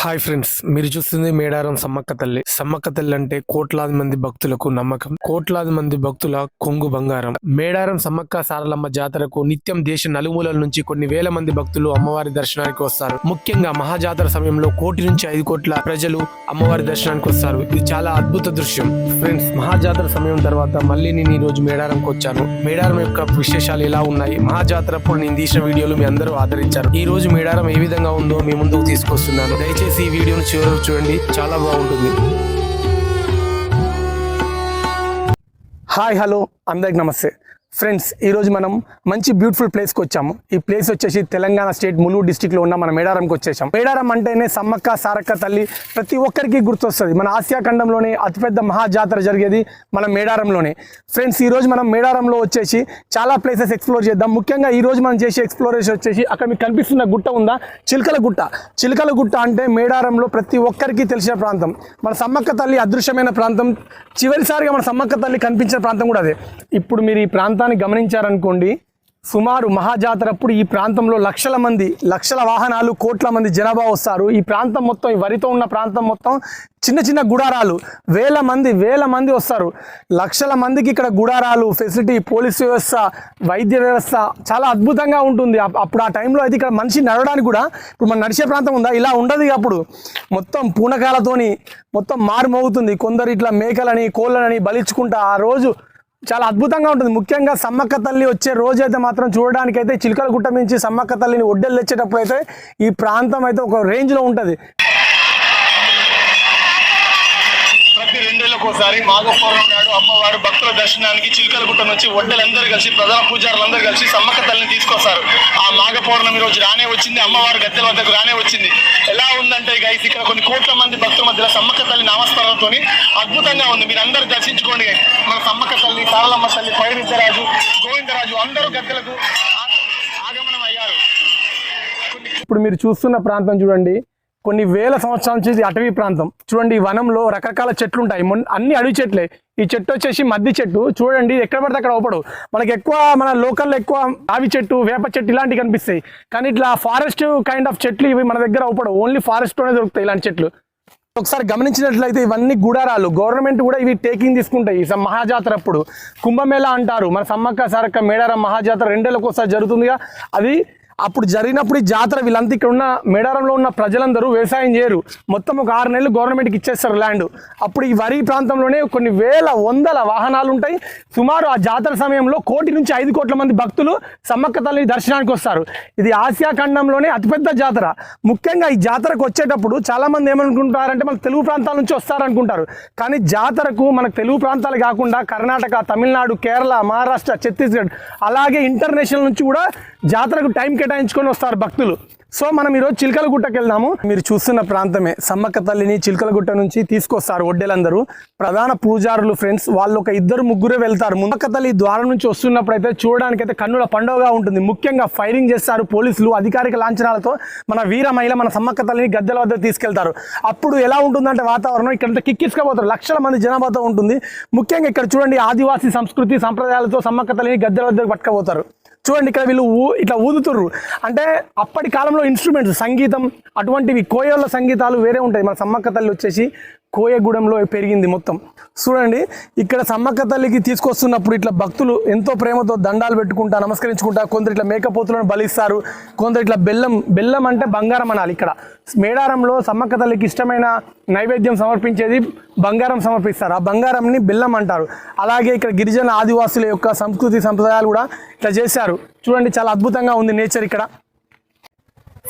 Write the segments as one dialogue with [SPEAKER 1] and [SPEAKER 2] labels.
[SPEAKER 1] Hi friends, మీరు చూస్తుంది మేడారం సమ్మక్క తల్లి. సమ్మక్క తల్లి అంటే కోట్లాది మంది భక్తులకు నమ్మకం, కోట్లాది మంది భక్తుల కొంగు బంగారం. మేడారం సమ్మక్క సారలమ్మ జాతరకు నిత్యం దేశ నలుమూలల నుంచి కొన్ని వేల మంది భక్తులు అమ్మవారి దర్శనానికి వస్తారు. ముఖ్యంగా మహాజాతర సమయంలో 1 కోటి నుంచి 5 కోట్ల ప్రజలు అమ్మవారి దర్శనానికి వస్తారు. ఇది చాలా అద్భుత దృశ్యం. ఫ్రెండ్స్, మహాజాతర సమయం తర్వాత మళ్ళీ నేను ఈ రోజు మేడారంకి వచ్చాను. మేడారం యొక్క విశేషాలు ఎలా ఉన్నాయి, మహాజాతరప్పుడు నేను తీసిన వీడియోలు మీ అందరూ ఆదరించారు. ఈ రోజు మేడారం ఏ విధంగా ఉందో మీ ముందుకు తీసుకొస్తున్నాను. దయచేసి ఈ వీడియోను చివరకు చూడండి, చాలా బాగుంటుంది.
[SPEAKER 2] హాయ్ హలో అందరికి నమస్తే ఫ్రెండ్స్. ఈరోజు మనం మంచి బ్యూటిఫుల్ ప్లేస్కి వచ్చాము. ఈ ప్లేస్ వచ్చేసి తెలంగాణ స్టేట్ ములుగు డిస్టిక్లో ఉన్న మన మేడారంకి వచ్చేసాం. మేడారం అంటేనే సమ్మక్క సారక్క తల్లి ప్రతి ఒక్కరికి గుర్తొస్తుంది. మన ఆసియా ఖండంలోనే అతిపెద్ద మహాజాతర జరిగేది మన మేడారంలోనే. ఫ్రెండ్స్, ఈరోజు మనం మేడారంలో వచ్చేసి చాలా ప్లేసెస్ ఎక్స్ప్లోర్ చేద్దాం. ముఖ్యంగా ఈరోజు మనం చేసే ఎక్స్ప్లోరేషన్ వచ్చేసి అక్కడ మీకు కనిపిస్తున్న గుట్ట ఉందా, చిలకల గుట్ట. చిలకల గుట్ట అంటే మేడారంలో ప్రతి ఒక్కరికి తెలిసిన ప్రాంతం. మన సమ్మక్క తల్లి అదృశ్యమైన ప్రాంతం. చివరిసారిగా మన సమ్మక్క తల్లి కనిపించిన ప్రాంతం కూడా అదే. ఇప్పుడు మీరు ఈ ప్రాంతాన్ని గమనించారనుకోండి, సుమారు మహాజాతరప్పుడు ఈ ప్రాంతంలో లక్షల మంది, లక్షల వాహనాలు, కోట్ల మంది జనాభా వస్తారు. ఈ ప్రాంతం మొత్తం, ఈ వరితో ఉన్న ప్రాంతం మొత్తం చిన్న చిన్న గుడారాలు, వేల మంది వస్తారు. లక్షల మందికి ఇక్కడ గుడారాలు, ఫెసిలిటీ, పోలీస్ వ్యవస్థ, వైద్య వ్యవస్థ చాలా అద్భుతంగా ఉంటుంది. అప్పుడు ఆ టైంలో అయితే ఇక్కడ మనిషి నడవడానికి కూడా, ఇప్పుడు మనం నడిచే ప్రాంతం ఉందా, ఇలా ఉండదు. అప్పుడు మొత్తం పూనకాలతోని మొత్తం మారుమోగుతుంది. కొందరు ఇట్లా మేకలని, కోళ్ళని బలిచ్చుకుంటా ఆ రోజు చాలా అద్భుతంగా ఉంటుంది. ముఖ్యంగా సమ్మక్క తల్లి వచ్చే రోజు అయితే మాత్రం చూడడానికి అయితే చిలకల గుట్ట నుంచి సమ్మక్క తల్లిని ఒడ్డెలు తెచ్చేటప్పుడు అయితే ఈ ప్రాంతం అయితే ఒక రేంజ్లో ఉంటుంది.
[SPEAKER 3] ప్రతి 2 ఏళ్లకోసారి మాఘపౌర్ణమి నాడు అమ్మవారు భక్తుల దర్శనానికి చిలకలగుట్ట నుంచి ఒడ్డలందరూ కలిసి, ప్రధాన పూజారులందరూ కలిసి సమ్మక్క తల్లిని తీసుకొస్తారు. ఆ మాఘపౌర్ణమి రోజు రానే వచ్చింది, అమ్మవారు గద్దెల వద్దకు రానే వచ్చింది. ఎలా ఉందంటే గైస్, ఇక్కడ కొన్ని కోట్ల మంది భక్తుల మధ్యలో సమ్మక్క తల్లి నామస్మరణతో అద్భుతంగా ఉంది. మీరు అందరూ దర్శించుకోండి. మన సమ్మక్క తల్లి, సారలమ్మ తల్లి, పైడిద్దరాజు, గోవిందరాజు అందరూ గద్దెలకు ఆగమనం అయ్యారు.
[SPEAKER 2] ఇప్పుడు మీరు చూస్తున్న ప్రాంతం చూడండి, కొన్ని వేల సంవత్సరాల నుంచి ఇది అటవీ ప్రాంతం. చూడండి, ఈ వనంలో రకరకాల చెట్లు ఉంటాయి. అన్ని అడవి చెట్లే. ఈ చెట్టు వచ్చేసి మద్ది చెట్టు. చూడండి, ఎక్కడ పడితే అక్కడ ఒకడు. మనకి ఎక్కువ మన లోకల్లో ఎక్కువ రావి చెట్టు, వేప చెట్టు ఇలాంటివి కనిపిస్తాయి. కానీ ఇట్లా ఫారెస్ట్ కైండ్ ఆఫ్ చెట్లు ఇవి మన దగ్గర ఒకడు. ఓన్లీ ఫారెస్ట్లోనే దొరుకుతాయి ఇలాంటి చెట్లు. ఒకసారి గమనించినట్లయితే ఇవన్నీ గుడారాలు. గవర్నమెంట్ కూడా ఇవి టేకింగ్ తీసుకుంటాయి. ఈ మహాజాతర అప్పుడు కుంభమేళా అంటారు. మన సమ్మక్క సారక్క మేడారం మహాజాతర 2 ఏళ్లకోసారి జరుగుతుందిగా. అది అప్పుడు జరిగినప్పుడు ఈ జాతర వీళ్ళంతా ఇక్కడ ఉన్న మేడారంలో ఉన్న ప్రజలందరూ వ్యవసాయం చేయరు. మొత్తం ఒక 6 నెలలు గవర్నమెంట్కి ఇచ్చేస్తారు ల్యాండ్. అప్పుడు ఈ వరి ప్రాంతంలోనే కొన్ని వందల వాహనాలు ఉంటాయి. సుమారు ఆ జాతర సమయంలో 1 కోటి నుంచి 5 కోట్ల మంది భక్తులు సమ్మక్క తల్లి దర్శనానికి వస్తారు. ఇది ఆసియా ఖండంలోనే అతిపెద్ద జాతర. ముఖ్యంగా ఈ జాతరకు వచ్చేటప్పుడు చాలామంది ఏమనుకుంటారంటే మన తెలుగు ప్రాంతాల నుంచి వస్తారనుకుంటారు. కానీ జాతరకు మనకు తెలుగు ప్రాంతాలు కాకుండా కర్ణాటక, తమిళనాడు, కేరళ, మహారాష్ట్ర, ఛత్తీస్గఢ్ అలాగే ఇంటర్నేషనల్ నుంచి కూడా జాతరకు టైం కేటాయించుకొని వస్తారు భక్తులు. సో మనం ఈరోజు చిలకలగుట్టకి వెళ్దాము. మీరు చూస్తున్న ప్రాంతమే సమ్మక్క తల్లిని చిలకలగుట్ట నుంచి తీసుకొస్తారు ఒడ్డెలందరూ. ప్రధాన పూజారులు ఫ్రెండ్స్, వాళ్ళు ఒక 2-3 వెళ్తారు. సమ్మక్క తల్లి ద్వారం నుంచి వస్తున్నప్పుడు అయితే చూడడానికి అయితే కన్నుల పండుగగా ఉంటుంది. ముఖ్యంగా ఫైరింగ్ చేస్తారు పోలీసులు అధికారిక లాంఛనాలతో. మన వీర మహిళ మన సమ్మక్క తల్లిని గద్దెల వద్ద తీసుకెళ్తారు. అప్పుడు ఎలా ఉంటుందంటే వాతావరణం ఇక్కడ కిక్కించుకోబోతారు. లక్షల మంది జనాభాతో ఉంటుంది. ముఖ్యంగా ఇక్కడ చూడండి, ఆదివాసీ సంస్కృతి సంప్రదాయాలతో సమ్మక్క తల్లిని గద్దెల వద్దకు పట్టుకపోతారు. చూడండి, ఇక్కడ వీళ్ళు ఇట్లా ఊదుతుర్రు. అంటే అప్పటి కాలంలో ఇన్స్ట్రుమెంట్స్, సంగీతం అటువంటివి, కోయల సంగీతాలు వేరే ఉంటాయి. మన సమ్మక్క తల్లి వచ్చేసి కోయగూడెంలో పెరిగింది మొత్తం. చూడండి, ఇక్కడ సమ్మక్క తల్లికి తీసుకొస్తున్నప్పుడు ఇట్లా భక్తులు ఎంతో ప్రేమతో దండాలు పెట్టుకుంటా, నమస్కరించుకుంటా. కొందరు ఇట్లా మేకపోతులను బలిస్తారు, కొందరు ఇట్లా బెల్లం అంటే బంగారం అనాలి. ఇక్కడ మేడారంలో సమ్మక్క తల్లికి ఇష్టమైన నైవేద్యం సమర్పించేది బంగారం సమర్పిస్తారు. ఆ బంగారంని బెల్లం అంటారు. అలాగే ఇక్కడ గిరిజన ఆదివాసుల యొక్క సంస్కృతి సంప్రదాయాలు కూడా ఇట్లా చేశారు. చూడండి, చాలా అద్భుతంగా ఉంది నేచర్ ఇక్కడ.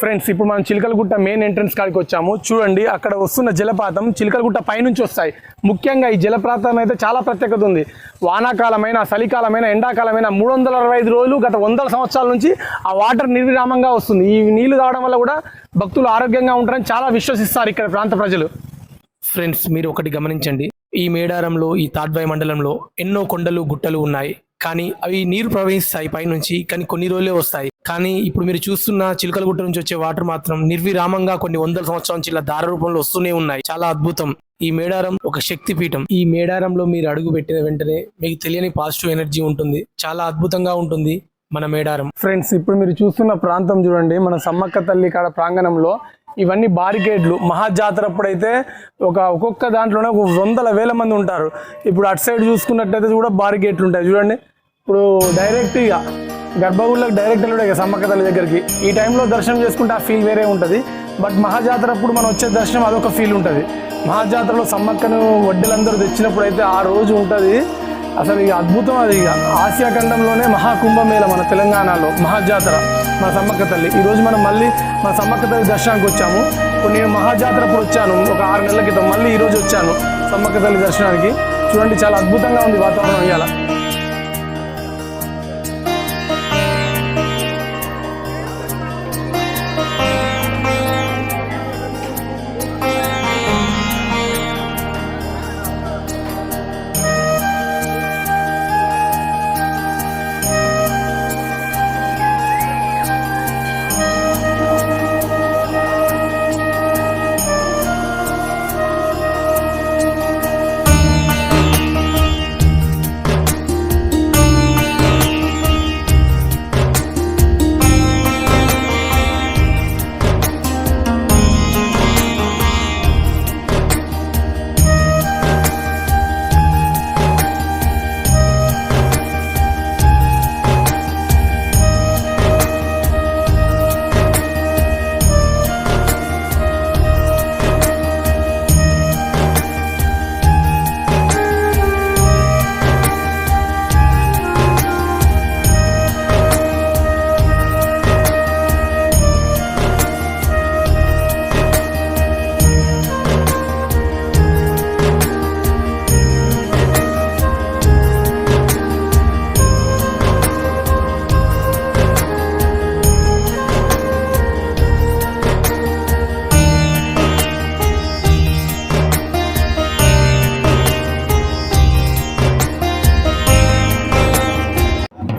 [SPEAKER 2] ఫ్రెండ్స్, ఇప్పుడు మనం చిలకలగుట్ట మెయిన్ ఎంట్రన్స్ కాడికి వచ్చాము. చూడండి, అక్కడ వస్తున్న జలపాతం చిలకలగుట్ట పైనుంచి వస్తాయి. ముఖ్యంగా ఈ జలపాతం అయితే చాలా ప్రత్యేకత ఉంది. వానాకాలమైన, చలికాలమైన, ఎండాకాలమైన 365 రోజులు గత 100 సంవత్సరాల నుంచి ఆ వాటర్ నిర్విరామంగా వస్తుంది. ఈ నీళ్లు తాగడం వల్ల కూడా భక్తులు ఆరోగ్యంగా ఉంటారని చాలా విశ్వసిస్తారు ఇక్కడ ప్రాంత ప్రజలు.
[SPEAKER 1] ఫ్రెండ్స్, మీరు ఒకటి గమనించండి. ఈ మేడారంలో, ఈ తాడ్వాయి మండలంలో ఎన్నో కొండలు, గుట్టలు ఉన్నాయి. కానీ అవి నీరు ప్రవహిస్తాయి పైనుంచి, కానీ కొన్ని రోజులే వస్తాయి. కానీ ఇప్పుడు మీరు చూస్తున్న చిలకలగుట్ట నుంచి వచ్చే వాటర్ మాత్రం నిర్విరామంగా కొన్ని 100 సంవత్సరాల నుంచి ఇలా దార రూపంలో వస్తూనే ఉన్నాయి. చాలా అద్భుతం. ఈ మేడారం ఒక శక్తి పీఠం. ఈ మేడారంలో మీరు అడుగు పెట్టిన వెంటనే మీకు తెలియని పాజిటివ్ ఎనర్జీ ఉంటుంది. చాలా అద్భుతంగా ఉంటుంది మన మేడారం.
[SPEAKER 2] ఫ్రెండ్స్, ఇప్పుడు మీరు చూస్తున్న ప్రాంతం చూడండి, మన సమ్మక్క తల్లి కాడ ప్రాంగణంలో ఇవన్నీ బారికేడ్లు. మహాజాతర అప్పుడైతే ఒక్కొక్క దాంట్లోనే 100,000 మంది ఉంటారు. ఇప్పుడు అటు సైడ్ చూసుకున్నట్టయితే కూడా బారికేడ్లు ఉంటాయి చూడండి. ఇప్పుడు డైరెక్ట్ ఇక గర్భగుళ్ళకి డైరెక్ట్ వెళ్ళాడు ఇక సమ్మక్క తల్లి దగ్గరికి. ఈ టైంలో దర్శనం చేసుకుంటే ఆ ఫీల్ వేరే ఉంటుంది. బట్ మహాజాతర అప్పుడు మనం వచ్చే దర్శనం అదొక ఫీల్ ఉంటుంది. మహాజాతరలో సమ్మక్కను వడ్డీలందరూ తెచ్చినప్పుడు అయితే ఆ రోజు ఉంటుంది అసలు ఇక అద్భుతం. అది ఇక ఆసియా ఖండంలోనే మహాకుంభమేళ మన తెలంగాణలో మహాజాతర మన సమ్మక్క తల్లి. ఈరోజు మనం మళ్ళీ మన సమ్మక్క తల్లి దర్శనానికి వచ్చాము. ఇప్పుడు నేను మహాజాతర అప్పుడు వచ్చాను ఒక 6 నెలల క్రితం, మళ్ళీ ఈరోజు వచ్చాను సమ్మక్క తల్లి దర్శనానికి. చూడండి చాలా అద్భుతంగా ఉంది వాతావరణం ఇవాళ.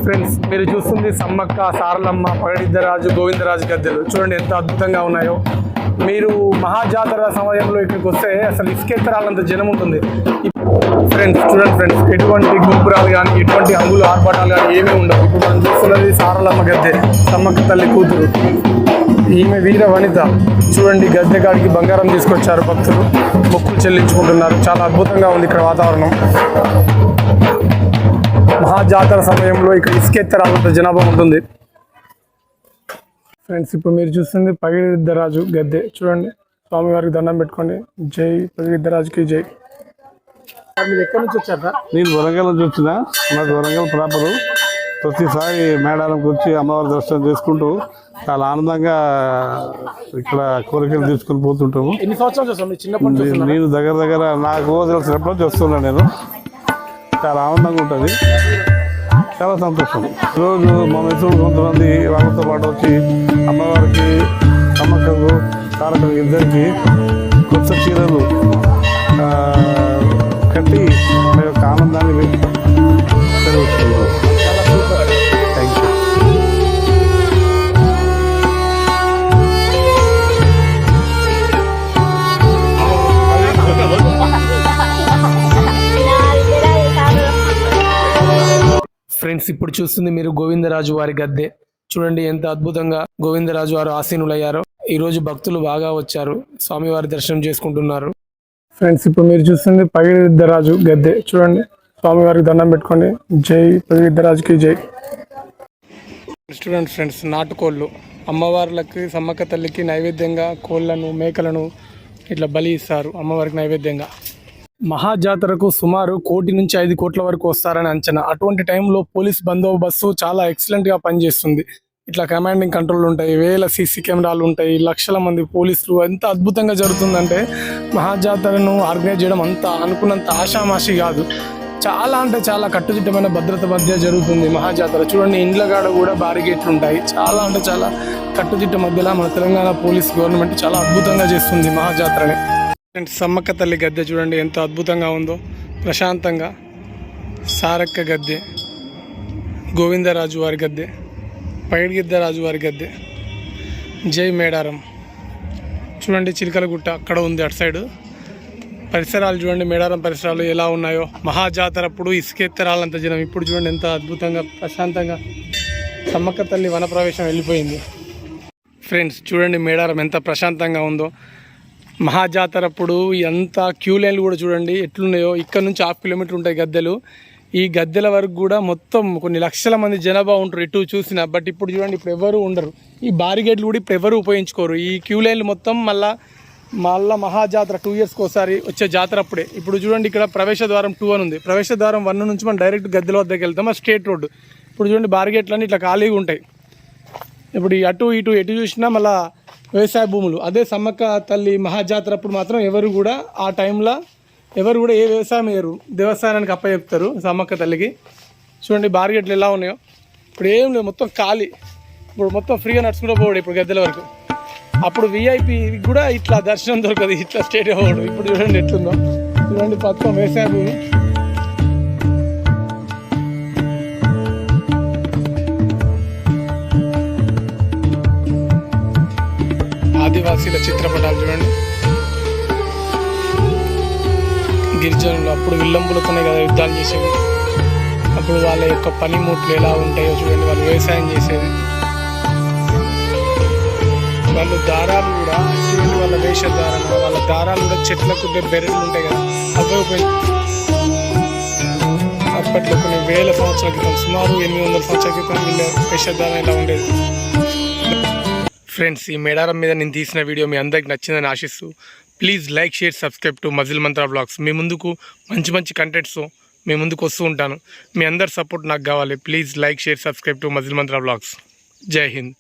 [SPEAKER 2] ఫ్రెండ్స్ మీరు చూస్తుంది సమ్మక్క, సారలమ్మ, పగడిద్దరాజు, గోవిందరాజు గద్దెలు. చూడండి ఎంత అద్భుతంగా ఉన్నాయో. మీరు మహాజాతర సమయంలో ఇక్కడికి వస్తే అసలు ఇసుకెత్తరాలంత జనం ఉంటుంది. ఫ్రెండ్స్ చూడండి ఫ్రెండ్స్, ఎటువంటి గుంపురాలు కానీ ఎటువంటి అంగులు ఆర్భాటాలు కానీ ఏమీ ఉండవు. ఇప్పుడు మనం చూస్తున్నది సారలమ్మ గద్దె, సమ్మక్క తల్లి కూతురు. ఈమె వీర వనిత. చూడండి గద్దె కాడికి బంగారం తీసుకొచ్చారు భక్తులు, మొక్కులు చెల్లించుకుంటున్నారు. చాలా అద్భుతంగా ఉంది ఇక్కడ వాతావరణం. మహాజాతర సమయంలో ఇక్కడ ఇసుకెత్తరాలంత జనాభా ఉంటుంది. ఫ్రెండ్స్ ఇప్పుడు మీరు చూస్తుంది పగిడిద్దరాజు గద్దె. చూడండి స్వామివారికి దండం పెట్టుకోండి. జై పగిడిద్దరాజుకి జై. మీరు ఎక్కడి నుంచి వచ్చారు సార్?
[SPEAKER 4] నేను వరంగల్ నుంచి వచ్చిన, మాది వరంగల్ ప్రాపరు. ప్రతిసారి మేడారంకి వచ్చి అమ్మవారి దర్శనం చేసుకుంటూ చాలా ఆనందంగా ఇక్కడ కోరికలు తీసుకుని పోతుంటాము.
[SPEAKER 2] ఎన్ని సంవత్సరాలు చూస్తాం? చిన్నప్పటి
[SPEAKER 4] నేను దగ్గర నాకు తెలిసినప్పుడు చూస్తున్నాను. నేను చాలా ఆనందంగా ఉంటుంది, చాలా సంతోషం. ఈరోజు మా మిత్రులు కొంతమంది వాళ్ళతో పాటు వచ్చి అమ్మవారికి, సమ్మక్కకు, తారకకు ఇద్దరికి కొత్త చీరలు కట్టి మా యొక్క ఆనందాన్ని తెలుస్తున్నాం. Thank you.
[SPEAKER 1] ఫ్రెండ్స్ ఇప్పుడు చూస్తుంది మీరు గోవిందరాజు వారి గద్దె. చూడండి ఎంత అద్భుతంగా గోవిందరాజు వారు ఆసీనులయ్యారో. ఈ రోజు భక్తులు బాగా వచ్చారు, స్వామివారి దర్శనం చేసుకుంటున్నారు.
[SPEAKER 2] ఫ్రెండ్స్ ఇప్పుడు మీరు చూస్తుంది పగిడిద్దరాజు గద్దె. చూడండి స్వామివారికి దండం పెట్టుకోండి. జై పగిడిద్దరాజుకి జై. స్టూడెంట్ ఫ్రెండ్స్, నాటుకోళ్ళు అమ్మవార్లకి, సమ్మక్క తల్లికి నైవేద్యంగా కోళ్ళను, మేకలను ఇట్లా బలి ఇస్తారు అమ్మవారికి నైవేద్యంగా. మహాజాతరకు సుమారు 1 కోటి నుంచి 5 కోట్ల వరకు వస్తారని అంచనా. అటువంటి టైంలో పోలీస్ బందోబస్తు చాలా ఎక్సలెంట్గా పనిచేస్తుంది. ఇట్లా కమాండింగ్ కంట్రోల్ ఉంటాయి, వేల సీసీ కెమెరాలు ఉంటాయి, లక్షల మంది పోలీసులు. ఎంత అద్భుతంగా జరుగుతుందంటే మహాజాతరను ఆర్గనైజ్ చేయడం అంత అనుకున్నంత ఆషామాషి కాదు. చాలా అంటే చాలా కట్టుదిట్టమైన భద్రత మధ్య జరుగుతుంది మహాజాతర. చూడండి ఇండ్లగాడ కూడా బారిగేట్లు ఉంటాయి. చాలా అంటే చాలా కట్టుదిట్ట మధ్యలో మన తెలంగాణ పోలీస్ గవర్నమెంట్ చాలా అద్భుతంగా చేస్తుంది మహాజాతరని. సమ్మక్క తల్లి గద్దె చూడండి ఎంత అద్భుతంగా ఉందో, ప్రశాంతంగా. సారక్క గద్దె, గోవిందరాజు వారి గద్దె, పైడిగిద్దరాజు వారి గద్దె. జై మేడారం. చూడండి చిలకలగుట్ట అక్కడ ఉంది అటు సైడు. పరిసరాలు చూడండి, మేడారం పరిసరాలు ఎలా ఉన్నాయో. మహాజాతర అప్పుడు ఇసుకెత్తరాలంత జనం. ఇప్పుడు చూడండి ఎంత అద్భుతంగా ప్రశాంతంగా సమ్మక్క తల్లి వనప్రవేశం వెళ్ళిపోయింది. ఫ్రెండ్స్ చూడండి మేడారం ఎంత ప్రశాంతంగా ఉందో. మహాజాతరప్పుడు ఎంత క్యూ లైన్లు కూడా చూడండి ఎట్లున్నాయో. ఇక్కడ నుంచి 1/2 కిలోమీటర్ ఉంటాయి గద్దెలు. ఈ గద్దెల వరకు కూడా మొత్తం కొన్ని లక్షల మంది జనాభా ఉంటారు ఎటు చూసినా. బట్ ఇప్పుడు చూడండి ఇప్పుడు ఎవరు ఉండరు. ఈ బారిగేట్లు కూడా ఇప్పుడు ఎవరు ఉపయోగించుకోరు. ఈ క్యూ లైన్లు మొత్తం మళ్ళా మహాజాతర 2 ఇయర్స్కి ఒకసారి వచ్చే జాతర అప్పుడే. ఇప్పుడు చూడండి ఇక్కడ ప్రవేశ ద్వారం 2 అని ఉంది. ప్రవేశ ద్వారం 1 నుంచి మనం డైరెక్ట్ గద్దెల వద్దకు వెళ్తాం. ఆ స్ట్రేట్ రోడ్డు. ఇప్పుడు చూడండి బారిగేట్లు అన్నీ ఇట్లా ఖాళీగా ఉంటాయి. ఇప్పుడు అటు ఇటు ఎటు చూసినా మళ్ళీ వ్యవసాయ భూములు. అదే సమ్మక్క తల్లి మహాజాతర అప్పుడు మాత్రం ఎవరు కూడా ఆ టైంలో ఎవరు కూడా ఏ వ్యవసాయం వేయరు, దేవస్థానానికి అప్పచెప్తారు సమ్మక్క తల్లికి. చూడండి బారిగేట్లు ఎలా ఉన్నాయో. ఇప్పుడు ఏం లేదు, మొత్తం ఖాళీ. ఇప్పుడు మొత్తం ఫ్రీగా నడుచుకుంటూ పోవడు ఇప్పుడు గద్దెల వరకు. అప్పుడు విఐపి కూడా ఇట్లా దర్శనం దొరకదు, ఇట్లా స్టేట్ అవ్వడు. ఇప్పుడు చూడండి ఎట్లుందో. చూడండి మొత్తం వ్యవసాయ భూమి. ఆదివాసీల చిత్రపటాలు చూడండి. గిరిజనులు అప్పుడు విల్లంబులతోనే కదా యుద్ధాలు చేసేవి. అప్పుడు వాళ్ళ యొక్క పనిముట్లు ఎలా ఉంటాయో చూడండి. వాళ్ళు వ్యవసాయం చేసేది. వాళ్ళు దారాలు కూడా చూడండి, వాళ్ళ వేషధారణ, వాళ్ళ దారాలు కూడా చెట్లకు బెరెట్లు ఉంటాయి కదా, అవి అప్పట్లో కొన్ని వేల సంవత్సరాల క్రితం, సుమారు 800 సంవత్సరాల క్రితం వీళ్ళ వేషధారణ ఇలా ఉండేది. ఫ్రెండ్స్, ఈ మేడారం మీద నేను తీసిన వీడియో మీ అందరికి నచ్చిందని ఆశిస్తూ please like, share, subscribe to muscle Mantra blogs. మీ ముందుకు మంచి మంచి కంటెంట్స్ మీ ముందుకు వస్తూ ఉంటాను. మీ అందరి సపోర్ట్ నాకు కావాలి. Please like, share, subscribe to muscle Mantra blogs. జై హింద్.